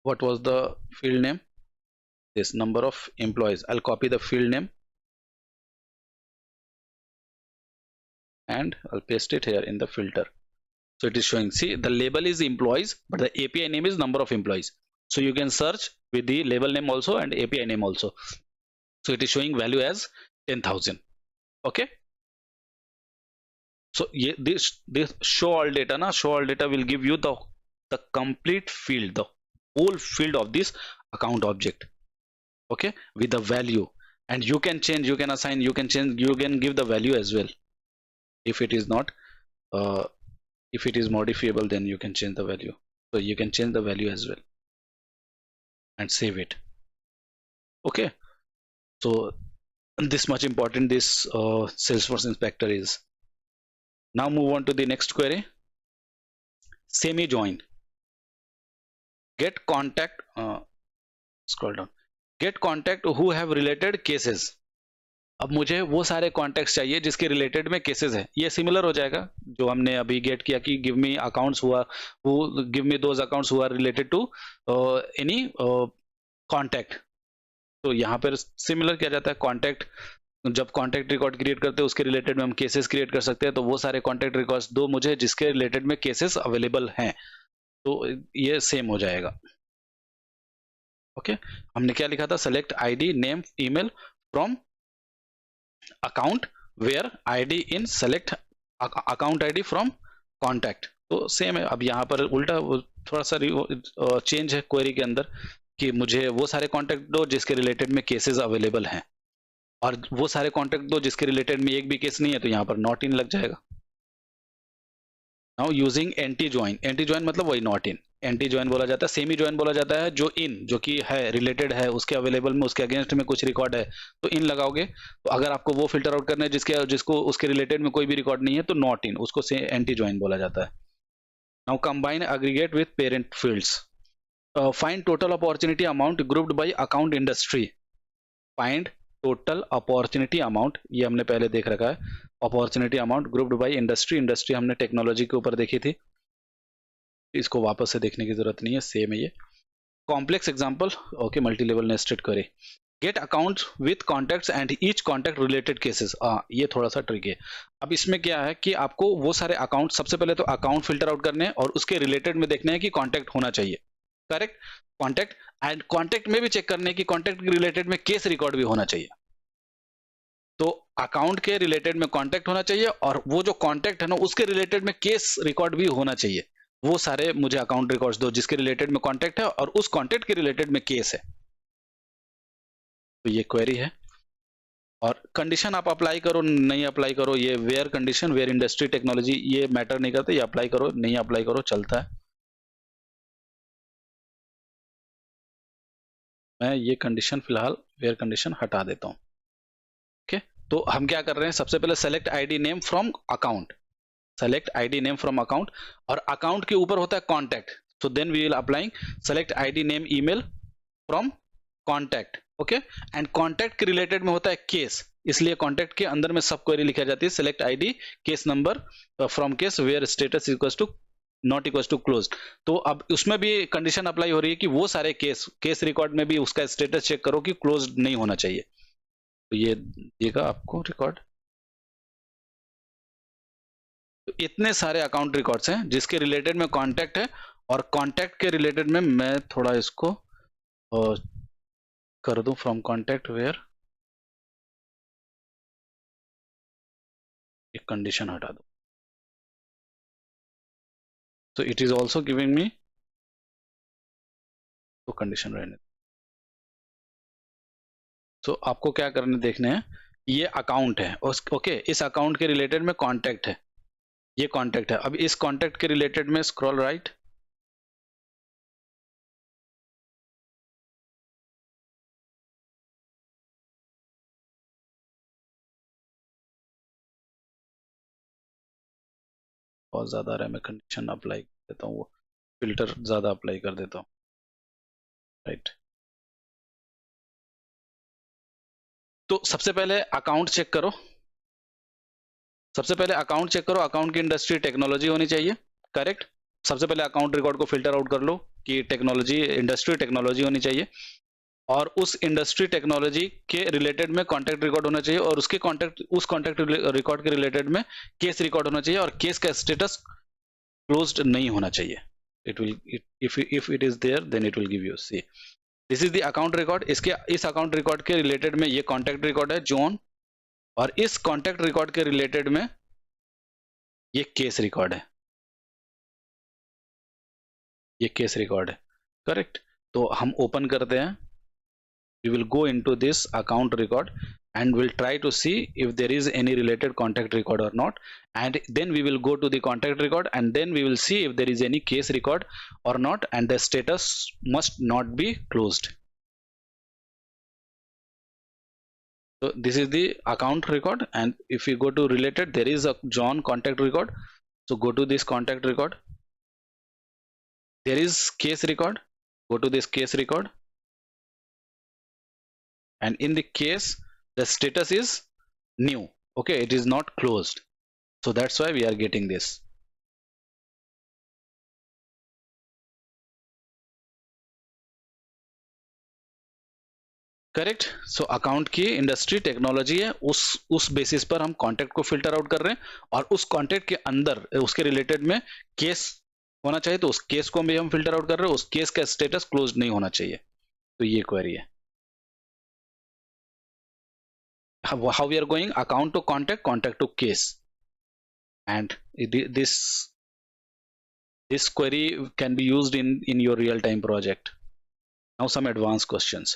what was the field name, this number of employees. I'll copy the field name and I'll paste it here in the filter. So it is showing, see, the label is employees, but the API name is number of employees. So you can search with the label name also and API name also. So it is showing value as 10,000. Okay. So this show all data na, show all data will give you the complete field, the whole field of this account object. Okay, with the value, and you can change, you can assign, you can change, you can give the value as well. If it is not if it is modifiable, then you can change the value. So you can change the value as well and save it. Okay, so this much important this Salesforce inspector is. Now move on to the next query. Semi join. Get contact, scroll down, get contact who have related cases. अब मुझे वो सारे contact चाहिए जिसके related में cases है. ये similar हो जाएगा जो हमने अभी गेट किया कि गिव मी अकाउंट्स हुआ, वो गिव मी दोज अकाउंट्स हुआ रिलेटेड टू एनी कॉन्टेक्ट. तो यहाँ पर सिमिलर किया जाता है. कॉन्टेक्ट, जब कॉन्टेक्ट रिकॉर्ड क्रिएट करते हैं उसके रिलेटेड में हम केसेस क्रिएट कर सकते हैं. तो वो सारे कॉन्टेक्ट रिकॉर्ड्स दो मुझे जिसके रिलेटेड में केसेस अवेलेबल हैं, तो ये सेम हो जाएगा. ओके, हमने क्या लिखा था, select ID name email from account where ID in select account ID from contact. तो सेम है. अब यहाँ पर उल्टा थोड़ा सा चेंज है क्वेरी के अंदर कि मुझे वो सारे कॉन्टैक्ट दो जिसके रिलेटेड में केसेस अवेलेबल हैं, और वो सारे कॉन्टैक्ट दो जिसके रिलेटेड में एक भी केस नहीं है, तो यहाँ पर नॉट इन लग जाएगा. Now using anti join. Anti join मतलब वही नॉट इन. एंटी ज्वाइन बोला जाता है. सेमी ज्वाइन बोला जाता है जो इन, जो कि है रिलेटेड है, उसके अवेलेबल में उसके अगेंस्ट में कुछ रिकॉर्ड है तो इन लगाओगे. तो अगर आपको वो फिल्टर आउट करना है जिसको उसके रिलेटेड में कोई भी रिकॉर्ड नहीं है तो नॉट इन, उसको से एंटी ज्वाइन बोला जाता है. Now combine aggregate with parent fields. Find total opportunity amount grouped bye account industry. Find total opportunity amount, ये हमने पहले देख रखा है. Opportunity amount grouped by industry. Industry हमने टेक्नोलॉजी के ऊपर देखी थी, इसको वापस से देखने की जरूरत नहीं है, सेम है ये. Complex example. Okay, multi level nested query. Get accounts with contacts and each contact related cases. ये थोड़ा सा ट्रिक है. अब इसमें क्या है कि आपको वो सारे अकाउंट, सबसे पहले तो अकाउंट फिल्टर आउट करने हैं और उसके रिलेटेड में देखना है कि कॉन्टैक्ट होना चाहिए. Correct, contact. एंड कॉन्टैक्ट में भी चेक करने की कॉन्टैक्ट के रिलेटेड में केस रिकॉर्ड भी होना चाहिए. तो अकाउंट के रिलेटेड में कॉन्टैक्ट होना चाहिए और वो जो कॉन्टैक्ट है ना उसके रिलेटेड में केस रिकॉर्ड भी होना चाहिए. वो सारे मुझे अकाउंट रिकॉर्ड्स दो जिसके रिलेटेड में कॉन्टैक्ट है और उस कॉन्टैक्ट के रिलेटेड में केस है. तो ये क्वेरी है. और कंडीशन आप अप्लाई करो नहीं अप्लाई करो, ये where condition, where industry technology, ये मैटर नहीं करते. ये अप्लाई करो नहीं अप्लाई करो चलता है. मैं ये कंडीशन फिलहाल वेयर कंडीशन हटा देता हूं. ओके, तो हम क्या कर रहे हैं, सबसे पहले select ID name from account. Select ID name from account, और अकाउंट के ऊपर होता है contact. So then we will applying select ID name email from contact. Okay, and contact के रिलेटेड में होता है केस, इसलिए कॉन्टैक्ट के अंदर में सब क्वेरी लिखा जाती है. Select ID case number from case where status equals to not equals to close. तो अब उसमें भी कंडीशन अप्लाई हो रही है कि वो सारे केस रिकॉर्ड में भी उसका स्टेटस चेक करो कि क्लोज नहीं होना चाहिए. तो ये देगा आपको रिकॉर्ड. तो इतने सारे अकाउंट रिकॉर्ड्स हैं जिसके रिलेटेड में कॉन्टैक्ट है, और कॉन्टैक्ट के रिलेटेड में मैं थोड़ा इसको कर दूं फ्रॉम कॉन्टेक्ट वेयर, एक कंडीशन हटा दूं, तो it is also giving me, तो कंडीशन रहने। तो आपको क्या करने देखने हैं, ये अकाउंट है, ओके, इस अकाउंट के रिलेटेड में कॉन्टेक्ट है, ये कॉन्टेक्ट है। अब इस कॉन्टेक्ट के रिलेटेड में स्क्रॉल राइट, बहुत ज्यादा आ रहा है, मैं कंडीशन अप्लाई कर देता हूँ, वो फिल्टर ज्यादा अप्लाई कर देता हूँ, राइट। तो सबसे पहले अकाउंट चेक करो, सबसे पहले अकाउंट चेक करो, अकाउंट की इंडस्ट्री टेक्नोलॉजी होनी चाहिए, करेक्ट। सबसे पहले अकाउंट रिकॉर्ड को फिल्टर आउट कर लो कि टेक्नोलॉजी, इंडस्ट्री टेक्नोलॉजी होनी चाहिए, और उस इंडस्ट्री टेक्नोलॉजी के रिलेटेड में कॉन्टैक्ट रिकॉर्ड होना चाहिए, और उसके कॉन्टैक्ट, उस कॉन्टैक्ट रिकॉर्ड के रिलेटेड में केस रिकॉर्ड होना चाहिए, और केस का स्टेटस क्लोज्ड नहीं होना चाहिए। It will, if it is there then it will give you, see this is the account record। इसके, इस अकाउंट रिकॉर्ड के रिलेटेड में ये कॉन्टैक्ट रिकॉर्ड है जॉन, और इस कॉन्टैक्ट रिकॉर्ड के रिलेटेड में ये केस रिकॉर्ड है, ये केस रिकॉर्ड है, करेक्ट। तो हम ओपन करते हैं, we will go into this account record and we'll try to see if there is any related contact record or not, and then we will go to the contact record and then we will see if there is any case record or not, and the status must not be closed। So this is the account record, and if you go to related, there is a John contact record, so go to this contact record, there is case record, go to this case record, and in the case the status is new, okay, it is not closed, so that's why we are getting this। Correct. So account की industry technology है, उस basis पर हम contact को filter out कर रहे हैं, और उस कॉन्टेक्ट के अंदर उसके रिलेटेड में केस होना चाहिए, तो उस केस को भी हम फिल्टर आउट कर रहे हैं, उस केस का स्टेटस क्लोज नहीं होना चाहिए, तो ये क्वेरी है। How we are going account to contact, contact to case, and this query can be used in your real-time project। Now some advanced questions।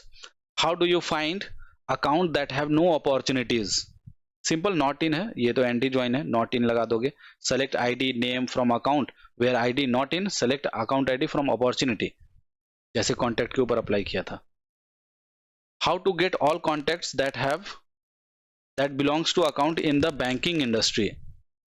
How do you find account that have no opportunities? Simple, not in है, ये तो anti join है, not in लगा दोगे। Select ID name from account where ID not in, select account ID from opportunity, जैसे contact के ऊपर apply किया था। How to get all contacts that belongs to account in the banking industry।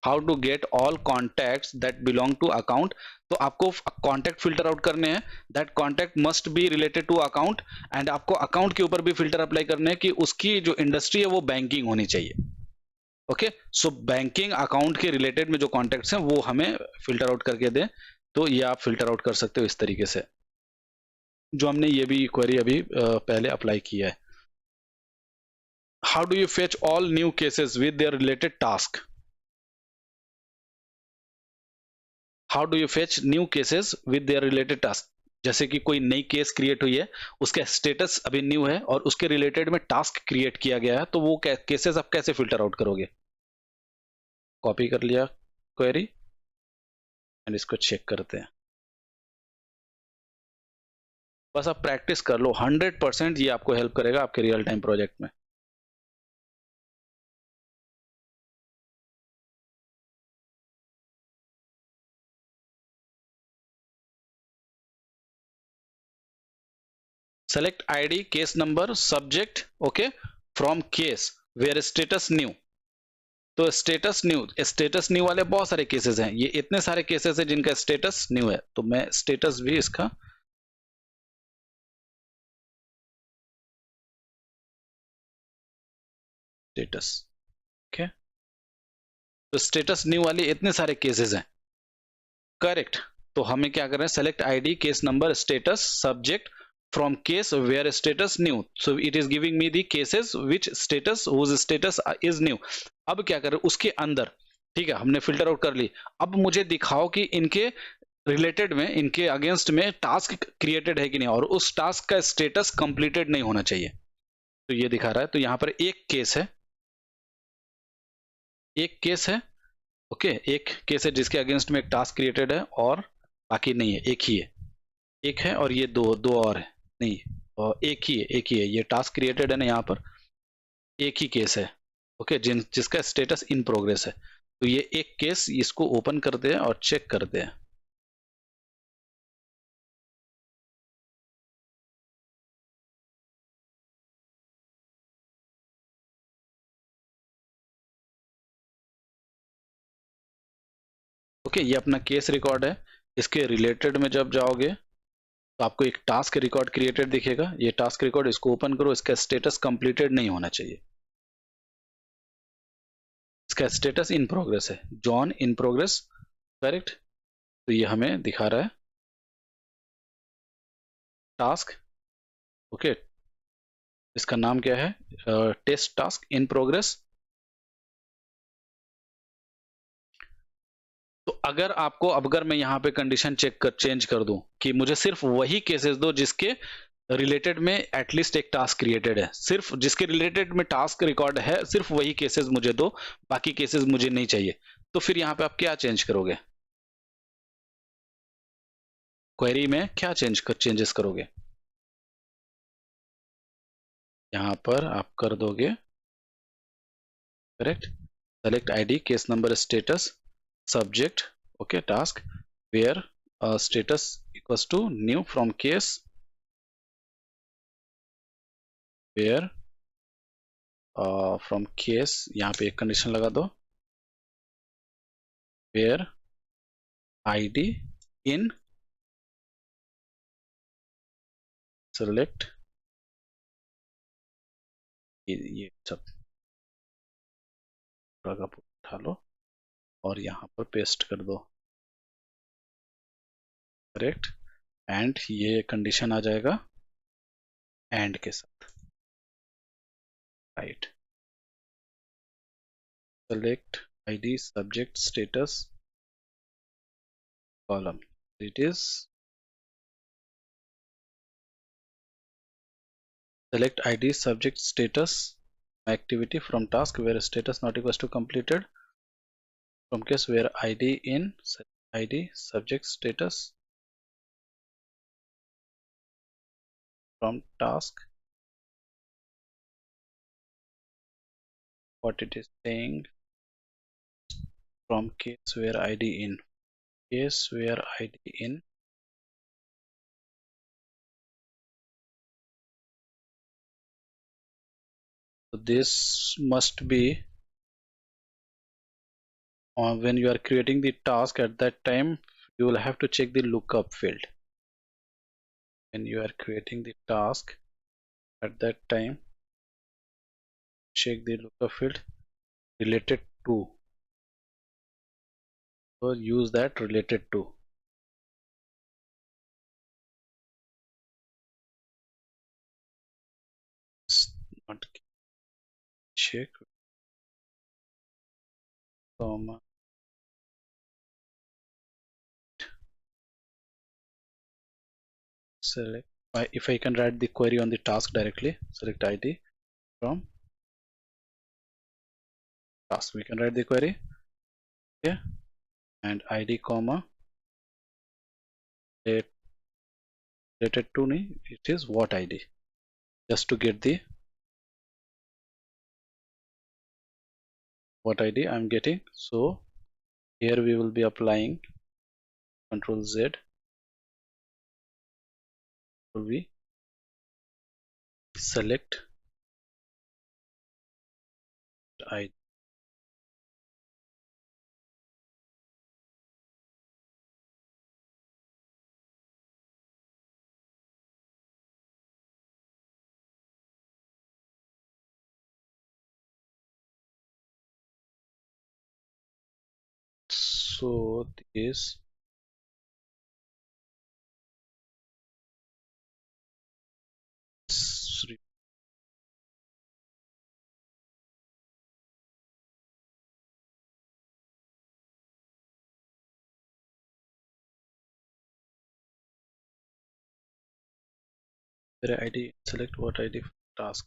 How to get all contacts that belong to account, तो आपको contact filter out करने हैं, that contact must be related to account, and आपको account के ऊपर भी filter apply करने हैं कि उसकी जो इंडस्ट्री है वो बैंकिंग होनी चाहिए, ओके। सो बैंकिंग अकाउंट के रिलेटेड में जो कॉन्टैक्ट्स हैं वो हमें फिल्टर आउट करके दें, तो ये आप फिल्टर आउट कर सकते हो इस तरीके से, जो हमने ये भी क्वेरी अभी पहले अप्लाई किया है। How do you fetch all new cases with their related task. How do you fetch new cases with their related task, जैसे कि कोई नई केस क्रिएट हुई है, उसका स्टेटस अभी न्यू है और उसके रिलेटेड में टास्क क्रिएट किया गया है, तो वो केसेस आप कैसे फिल्टर आउट करोगे। कॉपी कर लिया क्वेरी, एंड इसको चेक करते हैं। बस आप प्रैक्टिस कर लो, 100% ये आपको हेल्प करेगा आपके रियल टाइम प्रोजेक्ट में। Select ID, case number, subject, okay, from case where status new, तो स्टेटस न्यू वाले बहुत सारे केसेस हैं, ये इतने सारे केसेस हैं जिनका स्टेटस न्यू है, तो मैं स्टेटस भी इसका स्टेटस, ओके, तो स्टेटस न्यू वाले इतने सारे केसेस हैं, करेक्ट। तो हमें क्या कर रहे हैं, select ID, case number, status, subject from case where status new, so it is giving me the cases which status whose status is new। अब क्या करें उसके अंदर, ठीक है, हमने फिल्टर आउट कर ली, अब मुझे दिखाओ कि इनके रिलेटेड में इनके अगेंस्ट में टास्क क्रिएटेड है कि नहीं, और उस टास्क का स्टेटस कंप्लीटेड नहीं होना चाहिए। तो ये दिखा रहा है। तो यहाँ पर एक केस है, एक केस है, ओके, एक केस है जिसके अगेंस्ट में एक टास्क क्रिएटेड है और बाकी नहीं है, एक ही है, एक है और ये दो दो और है, नहीं, और एक ही है, एक ही है, ये टास्क क्रिएटेड है ना यहाँ पर, एक ही केस है, ओके, जिसका स्टेटस इन प्रोग्रेस है। तो ये एक केस, इसको ओपन करते हैं और चेक करते हैं। ओके, ये अपना केस रिकॉर्ड है। इसके रिलेटेड में जब जाओगे तो आपको एक टास्क रिकॉर्ड क्रिएटेड दिखेगा। ये टास्क रिकॉर्ड, इसको ओपन करो, इसका स्टेटस कंप्लीटेड नहीं होना चाहिए, इसका स्टेटस इन प्रोग्रेस है, जॉन इन प्रोग्रेस, करेक्ट। तो ये हमें दिखा रहा है टास्क, ओके, इसका नाम क्या है, टेस्ट टास्क इन प्रोग्रेस। तो अगर मैं यहाँ पे कंडीशन चेंज कर दूं कि मुझे सिर्फ वही केसेस दो जिसके रिलेटेड में एटलीस्ट एक टास्क क्रिएटेड है, सिर्फ जिसके रिलेटेड में टास्क रिकॉर्ड है, सिर्फ वही केसेस मुझे दो, बाकी केसेस मुझे नहीं चाहिए, तो फिर यहाँ पे आप क्या चेंज करोगे, क्वेरी में क्या चेंजेस करोगे? यहाँ पर आप कर दोगे, correct, select ID, case number, status, subject, okay, task, where status equals to new from case, where from case, यहाँ पे एक कंडीशन लगा दो, वेयर आईडी इन सेलेक्ट, ये सब का उठा लो और यहाँ पर पेस्ट कर दो, करेक्ट, एंड ये कंडीशन आ जाएगा एंड के साथ, right, select ID subject status column, it is select id subject status activity from task where status not equals to completed, from case where id in id subject status from task, what it is saying, from case where id in, case where id in, so this must be when you are creating the task, at that time you will have to check the lookup field. When you are creating the task, at that time check the lookup field related to, so use that related to. Not check, comma, select, if I can write the query on the task directly, select id from task, we can write the query, okay, and id comma related to me, it is what id, just to get the what id I'm getting. So here we will be applying control z, we select id, so this query id, select what id task.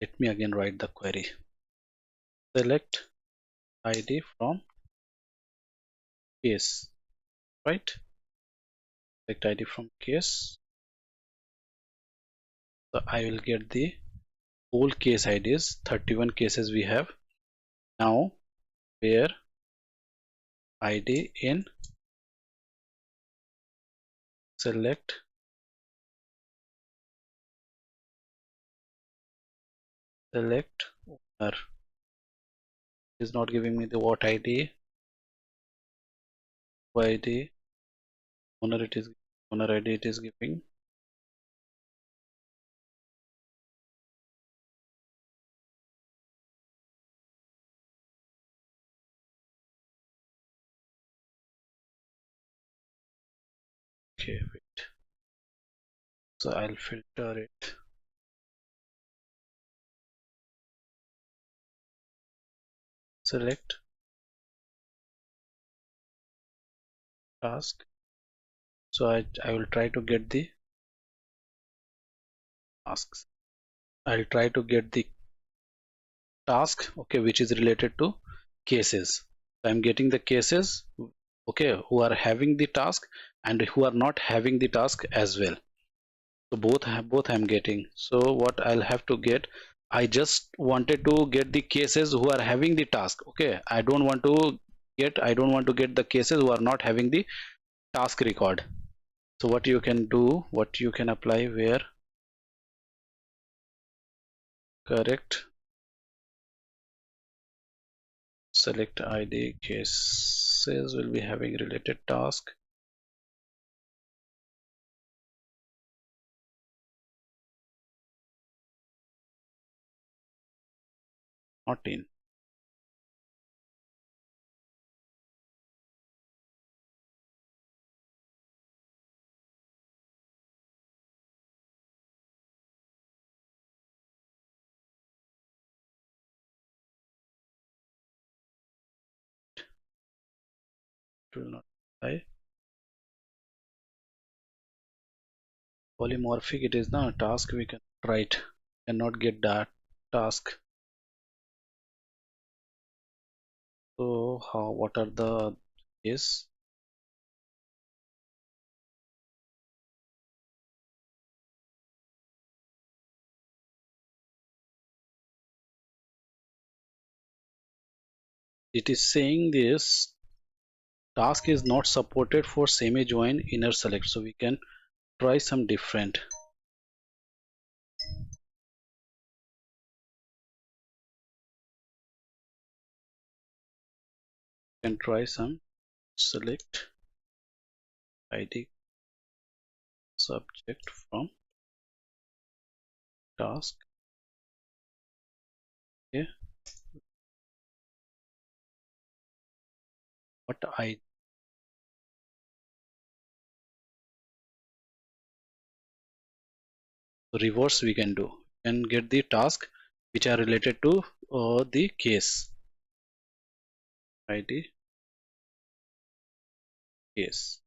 Let me again write the query. Select id from case, right? Select id from case. So I will get the whole case IDs, 31 cases we have. Now where id in select owner is not giving me the what id, who id, owner it is owner id it is giving. Okay, wait. So I'll filter it. Select task. So I will try to get the tasks. I'll try to get the task, okay, which is related to cases. I'm getting the cases, okay, who are having the task and who are not having the task as well. So both I'm getting. So what I'll have to get, I just wanted to get the cases who are having the task. Okay, I don't want to get the cases who are not having the task record. So what you can do, what you can apply, where correct select id cases will be having related task. Not in. It will not apply. Polymorphic it is not task, we can write, cannot get that task. So how, what are the is it is saying this task is not supported for semi join inner select, so we can try some different. Can try some select id subject from task. Okay, what I reverse we can do and get the task which are related to the case id case.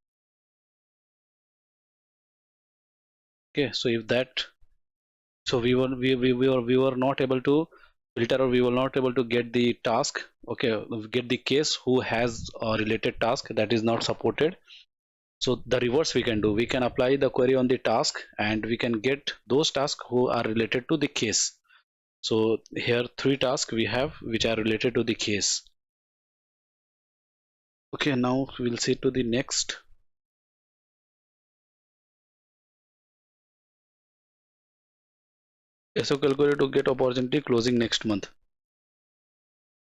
Okay, so if that, so we were not able to filter, or we were not able to get the task, okay, get the case who has a related task that is not supported. So the reverse we can do, we can apply the query on the task and we can get those tasks who are related to the case. So here 3 tasks we have which are related to the case. Okay, now we'll see to the next. SO calculator to get opportunity closing next month.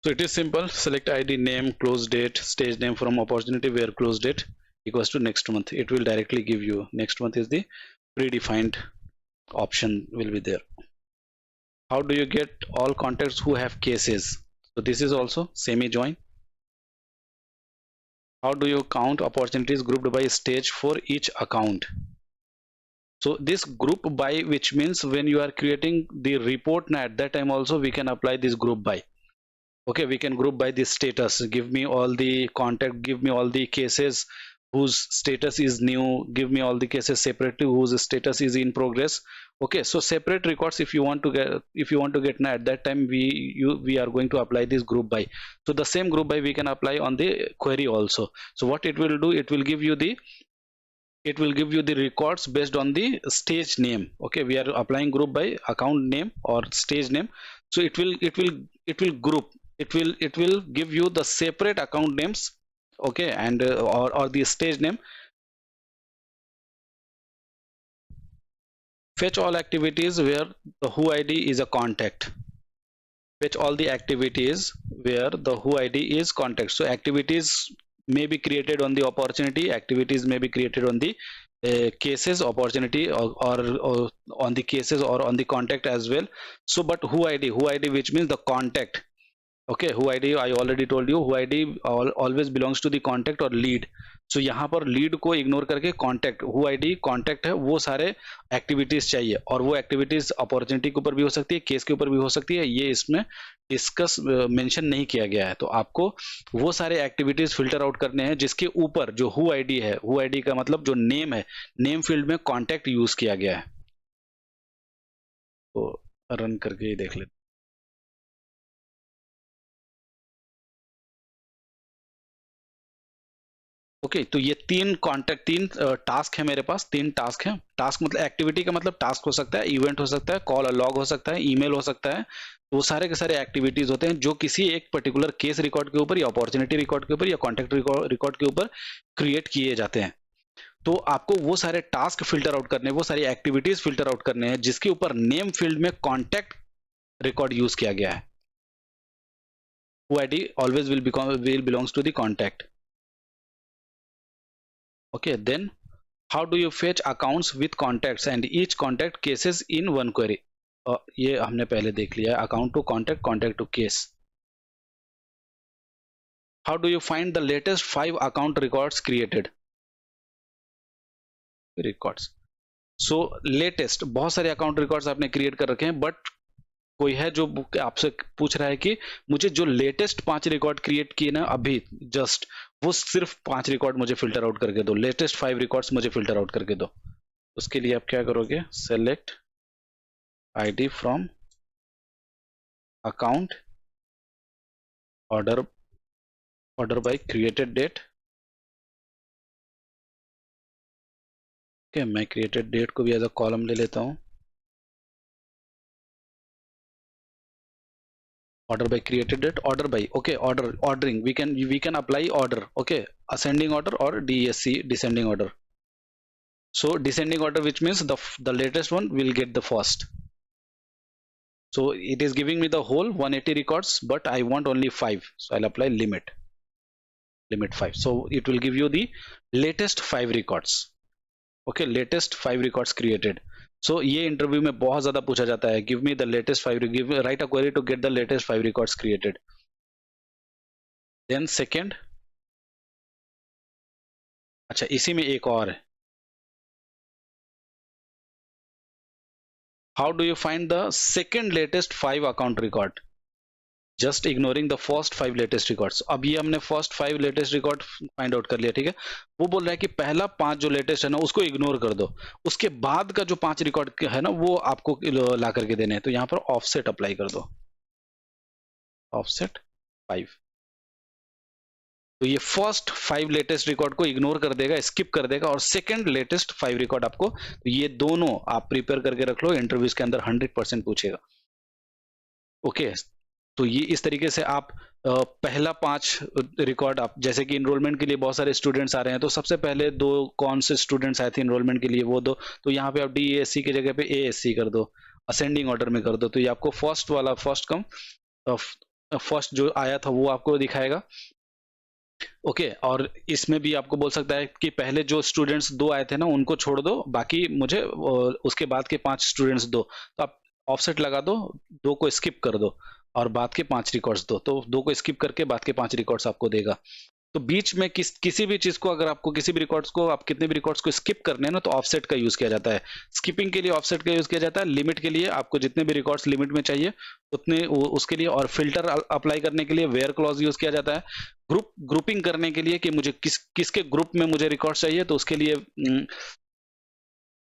So it is simple. Select ID, name, close date, stage name from opportunity where close date equals to next month. It will directly give you next month is the predefined option will be there. How do you get all contacts who have cases? So this is also semi join. How do you count opportunities grouped by stage for each account? So this group by, which means when you are creating the report, at that time also we can apply this group by. Okay, we can group by this status. Give me all the contact, give me all the cases whose status is new, give me all the cases separately whose status is in progress. Okay, so separate records, if you want to get, at that time we are going to apply this group by. So the same group by we can apply on the query also. So what it will do, it will give you the records based on the stage name. Okay, we are applying group by account name or stage name. So it will group, it will give you the separate account names. Okay, and or the stage name. Fetch all activities where the who id is a contact. Fetch all the activities where the who id is contact. So activities may be created on the opportunity, activities may be created on the cases, opportunity, or on the cases or on the contact as well. So but who id, which means the contact. Okay, who id I already told you, who id always belongs to the contact or lead. So यहाँ पर lead को ignore करके contact, who id contact है, वो सारे activities चाहिए, और वो activities opportunity के ऊपर भी हो सकती है, case के ऊपर भी हो सकती है, ये इसमें डिस्कस मेंशन नहीं किया गया है। तो आपको वो सारे एक्टिविटीज फिल्टर आउट करने हैं जिसके ऊपर जो हु आईडी है, हु आईडी का मतलब जो नेम है, नेम फील्ड में कॉन्टेक्ट यूज किया गया है। तो रन करके ही देख लेते। ओके, तो ये तीन कॉन्टेक्ट, तीन टास्क है मेरे पास, तीन टास्क है। टास्क मतलब एक्टिविटी का मतलब टास्क हो सकता है, इवेंट हो सकता है, कॉल लॉग हो सकता है, ईमेल हो सकता है। तो वो सारे के सारे एक्टिविटीज होते हैं जो किसी एक पर्टिकुलर केस रिकॉर्ड के ऊपर या अपॉर्चुनिटी रिकॉर्ड के ऊपर या कॉन्टेक्ट रिकॉर्ड के ऊपर क्रिएट किए जाते हैं। तो आपको वो सारे टास्क फिल्टर आउट करने, वो सारी एक्टिविटीज फिल्टर आउट करने हैं जिसके ऊपर नेम फील्ड में कॉन्टेक्ट रिकॉर्ड यूज किया गया है। Who ID always will belongs to the contact. Okay, then how do you fetch accounts with contacts and each contact cases in one query? ये हमने पहले देख लिया है, account to contact, contact to case. How do you find the latest 5 account records created? Records. So latest बहुत सारे account records आपने create कर रखे हैं, but कोई है जो आपसे पूछ रहा है कि मुझे जो लेटेस्ट 5 रिकॉर्ड क्रिएट किए ना अभी जस्ट, वो सिर्फ 5 रिकॉर्ड मुझे फिल्टर आउट करके दो, लेटेस्ट 5 रिकॉर्ड्स मुझे फिल्टर आउट करके दो। उसके लिए आप क्या करोगे, select ID from account, order by created date. Okay, मैं क्रिएटेड डेट को भी एज अ कॉलम ले लेता हूँ। Order by created date, order by, okay, ordering, we can apply order, okay, ascending order or DSC, descending order. So descending order, which means the latest one will get the first. So it is giving me the whole 180 records, but I want only 5, so I'll apply limit 5. So it will give you the latest 5 records. Okay, latest 5 records created. So ये interview में बहुत ज्यादा पूछा जाता है, give me the latest 5, give write a query to get the latest 5 records created. Then second, अच्छा इसी में एक और है, how do you find the second latest 5 account record, just ignoring the first 5 latest records. अब ये हमने first 5 latest record find out कर लिया, ठीक है। वो बोल रहा है कि पहला 5 जो लेटेस्ट है ना उसको इग्नोर कर दो, उसके बाद का जो 5 रिकॉर्ड है ना वो आपको ला करके देने हैं। तो यहाँ पर ऑफसेट अप्लाई कर दो, ऑफसेट 5। तो ये फर्स्ट 5 लेटेस्ट रिकॉर्ड को इग्नोर कर देगा, स्किप कर देगा, और सेकंड लेटेस्ट 5 रिकॉर्ड आपको, तो ये दोनों आप प्रिपेयर करके रख लो, इंटरव्यूज के अंदर 100% पूछेगा। ओके, तो ये इस तरीके से आप पहला 5 रिकॉर्ड, आप जैसे कि इनरोलमेंट के लिए बहुत सारे स्टूडेंट्स आ रहे हैं, तो सबसे पहले 2 कौन से स्टूडेंट्स आए थे इनरोलमेंट के लिए, वो 2, तो यहाँ पे आप DESC की जगह पे ASC कर दो, असेंडिंग ऑर्डर में कर दो। तो ये आपको फर्स्ट वाला, फर्स्ट जो आया था वो आपको दिखाएगा। ओके, और इसमें भी आपको बोल सकता है कि पहले जो स्टूडेंट्स 2 आए थे ना उनको छोड़ दो, बाकी मुझे उसके बाद के 5 स्टूडेंट्स दो। तो आप ऑफसेट लगा दो, 2 को स्किप कर दो और बाद के 5 रिकॉर्ड्स दो, तो 2 को स्किप करके बाद के 5 रिकॉर्ड्स आपको देगा। तो बीच में किसी भी चीज को, अगर आपको किसी भी रिकॉर्ड्स को, आप कितने भी रिकॉर्ड्स को स्किप करने हैं ना, तो ऑफसेट का यूज किया जाता है। स्किपिंग के लिए ऑफसेट का यूज किया जाता है, लिमिट के लिए आपको जितने भी रिकॉर्ड्स लिमिट में चाहिए उतने उसके लिए, और फिल्टर अप्लाई करने के लिए वेयर क्लॉज यूज किया जाता है। ग्रुपिंग करने के लिए कि मुझे किसके ग्रुप में मुझे रिकॉर्ड चाहिए, तो उसके लिए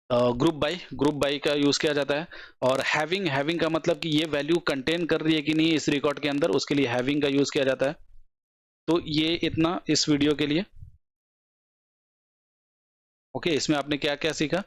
ग्रुप बाई का यूज किया जाता है। और हैविंग का मतलब कि ये वैल्यू कंटेन कर रही है कि नहीं इस रिकॉर्ड के अंदर, उसके लिए हैविंग का यूज किया जाता है। तो ये इतना इस वीडियो के लिए। ओके, इसमें आपने क्या क्या सीखा?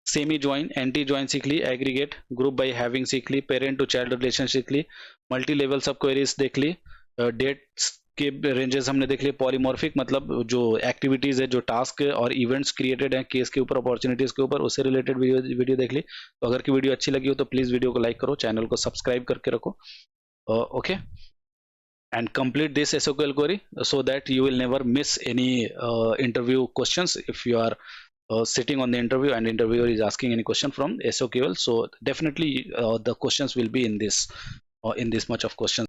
सेमी ज्वाइन, एंटी ज्वाइन सीख ली, एग्रीगेट, ग्रुप बाय हैविंग सीख ली, पेरेंट टू चाइल्ड रिलेशन सीख ली, मल्टी लेवल सब क्वेरीज देख ली, डेट्स के रेंजेस हमने देख लिए, पॉलीमॉर्फिक मतलब जो एक्टिविटीज है, जो टास्क और इवेंट्स क्रिएटेड हैं केस के ऊपर, अपॉर्चुनिटीज के ऊपर, उससे रिलेटेड वीडियो देख ली। तो अगर की वीडियो अच्छी लगी हो तो प्लीज वीडियो को लाइक करो, चैनल को सब्सक्राइब करके रखो। Okay, and complete this SQL query so that you will never miss any interview questions. If you are sitting on the interview and interviewer is asking any question from SQL, so definitely the questions will be in this much of questions.